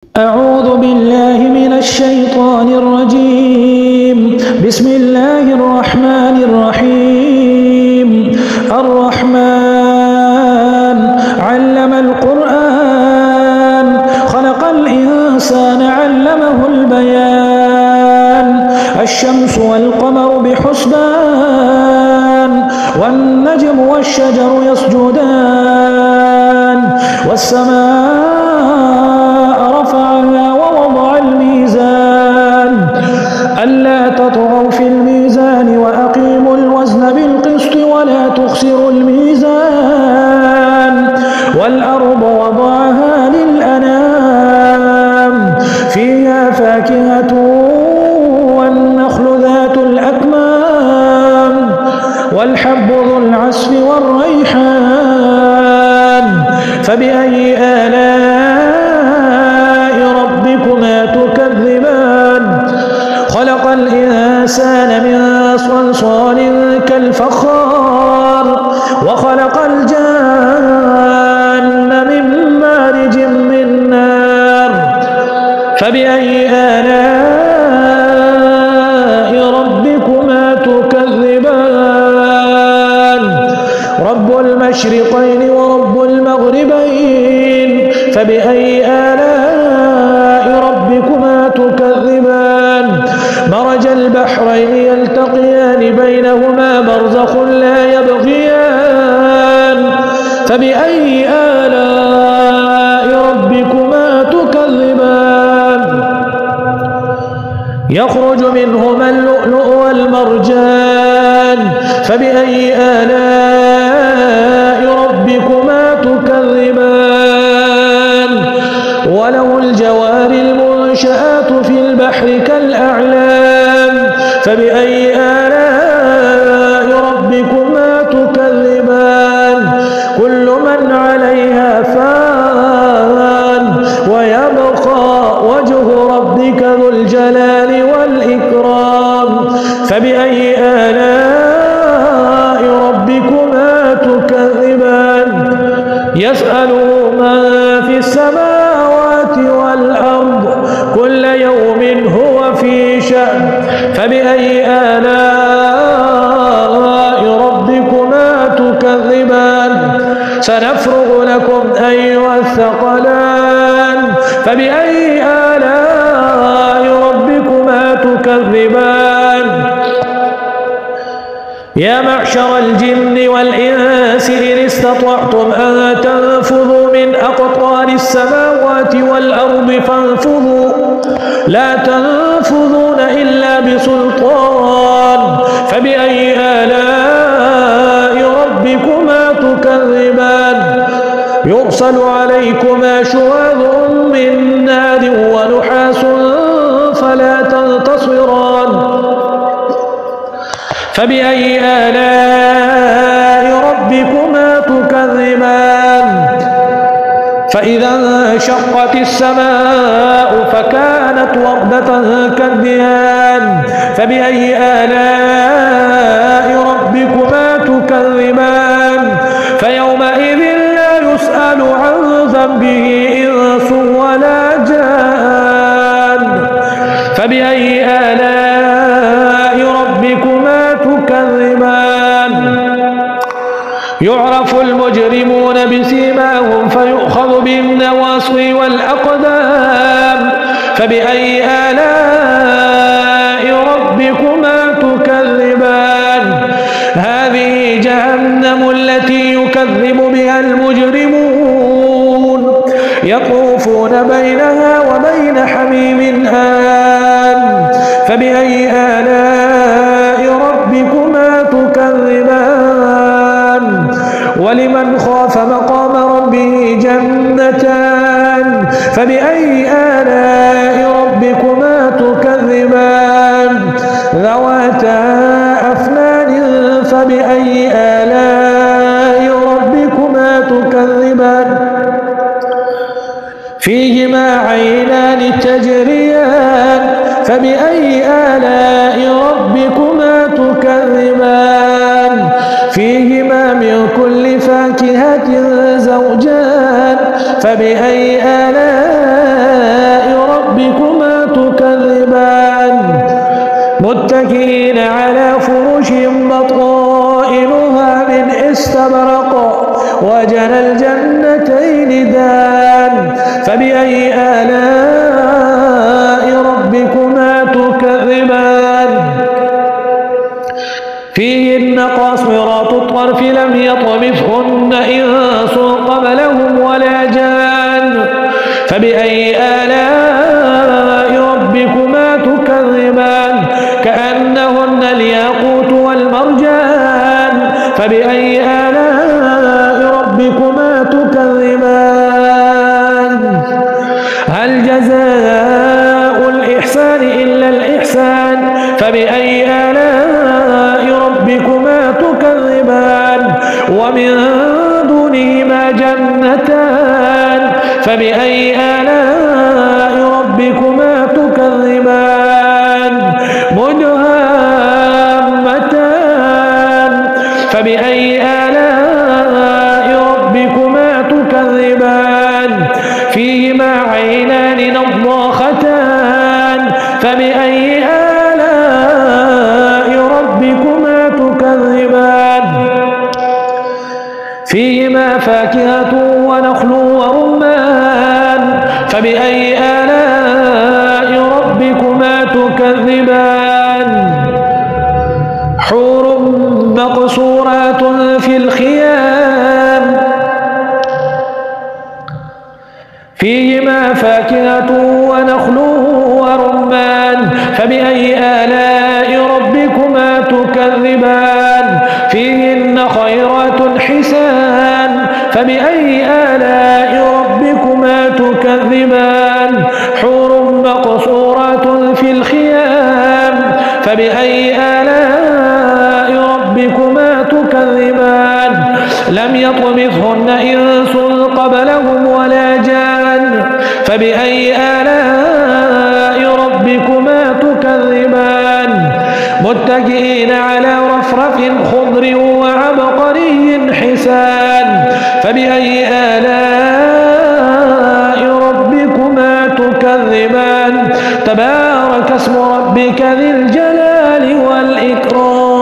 أعوذ بالله من الشيطان الرجيم. بسم الله الرحمن الرحيم. الرحمن علم القرآن خلق الإنسان علمه البيان. الشمس والقمر بحسبان والنجم والشجر يسجدان والسماء رفعها ووضع الميزان ألا تطغوا في الميزان وأقيموا الوزن بالقسط ولا تخسروا الميزان والأرض وضعها للأنام فيها فاكهة والنخل ذات الأكمام والحب ذو العصف والريحان فبأي آلاء ربكما تكذبان. خلق الإنسان من صلصال كالفخار وخلق الجان من مارج من نار فبأي آلاء ربكما تكذبان. رب المشرقين ورب المغربين فبأي آلاء ربكما تكذبان. مرج البحرين يلتقيان بينهما برزخ لا يبغيان فبأي آلاء ربكما تكذبان. يخرج منهما اللؤلؤ والمرجان فبأي آلاء ربكما تكذبان. وله الجوار المنشآت في البحر كالأعلام فبأي آلاء ربكما تكذبان. كل من عليها فان ويبقى وجه ربك ذو الجلال والإكرام فبأي آلاء ربكما تكذبان. يسأله من في السماوات والأرض كل يوم هو في شأن فبأي آلاء ربكما تكذبان. سنفرغ لكم أيها الثقلان فبأي آلاء ربكما تكذبان. يا معشر الجن والإنس إن استطعتم أن تنفذوا من أقطار السماوات والأرض فانفذوا لا تنفذون إلا بسلطان فبأي آلاء ربكما تكذبان. يرسل عليكما شواظ من نار ونحاس فلا تنتصران فبأي آلاء ربكما تكذبان. فإذا انشقت السماء فكانت وردة كالدهان فبأي آلاء ربكما تكذبان. فيومئذ لا يسأل عن ذنبه إنس ولا جان فبأي آلاء ربكما تكذبان. يعرف المجرمون بسيماهم فيؤخذ بالنواصي والأقدام فبأي آلاء ربكما تكذبان. هذه جهنم التي يكذب بها المجرمون يطوفون بينها وبين حميم آن فبأي آلاء ربكما تكذبان. ولمن خاف مقام ربه جنتان فبأي آلاء ربكما تكذبان. ذواتا أفنان فبأي آلاء ربكما تكذبان. فيهما عينان تجريان فبأي آلاء ربكما تكذبان. فيهما من كل فاكهة زوجان فبأي آلاء متكئين على فرش بطائنها من استبرق وجنى الجنتين دان فبأي آلاء ربكما تكذبان فيهن قاصرات الطرف لم يطمثهن إنس قبلهم ولا جان فبأي آلاء ربكما تكذبان كأنهن الياقوت والمرجان فبأي آلاء ربكما تكذبان هل جزاء الإحسان إلا الإحسان فبأي آلاء ربكما تكذبان ومن دونهما جنتان فبأي آلاء ربكما تكذبان مدهامتان فبأي آلاء ربكما تكذبان فيهما عينان نضاختان فبأي آلاء ربكما تكذبان فيهما فاكهة ونخل ورمان فبأي آلاء ربكما تكذبان حور مقصورات في الخيام فيهما فاكهة ونخل ورمان فبأي آلاء ربكما تكذبان فيهن خيرات حسان فبأي آلاء ربكما تكذبان حور مقصورات في الخيام فبأي آلاء ربكما تكذبان لم يطمثهن إنس قبلهم ولا جان فبأي آلاء ربكما تكذبان متكئين على رفرف خضر وعبقري حسان فبأي آلاء ربكما تكذبان تبارك اسم ربك ذي الجلال والإكرام